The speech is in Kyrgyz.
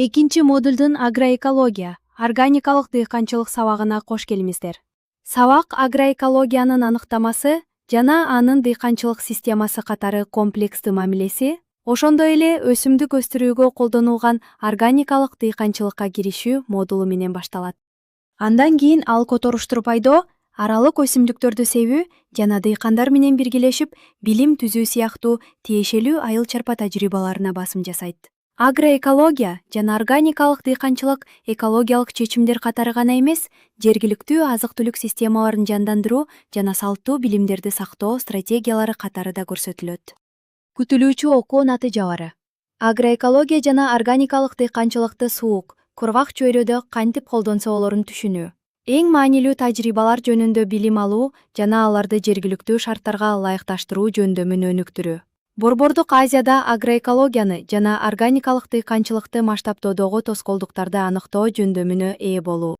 Экинчи модулдун агроэкология, органикалык дыйканчылык сабагына кош келиңиздер. Сабак агроэкологиянын аныктамасы жана анын дыйканчылык системасы катары комплекстүү мамилеси, ошондой эле өсүмдүк өстүрүүгө колдонулган органикалык дыйканчылыкка киришүү модулу менен башталат. Андан кийин ал которуштур пайдоо, аралык өсүмдүктөрдү себүү жана дыйкандар менен биргелешип билим түзүү сыяктуу тиешелүү айыл чарпа тажрыйбаларына басым жасайт. Агроэкология жана органикалык дыйканчылык экологиялык чечимдер катары гана эмес, жергиликтүү азык-түлүк системаларын жандандыруу жана салттуу билимдерди сактоо стратегиялары катары да көрсөтүлөт. Күтүлүүчү окуу натыйжалары. Агроэкология жана органикалык дыйканчылыкты суук, кургак чөйрөдө кантип колдонсо болорун түшүнүү. Эң маанилүү тажрыйбалар жөнүндө билим алуу жана аларды жергиликтүү шарттарга ылайыкташтыруу жөндөмүн өнүктүрүү. Борбордук Азияда агроэкологияны жана органикалык дыйканчылыкты масштабтоодогу тоскоолдуктарды аныктоо жөндөмүнө ээ болуу.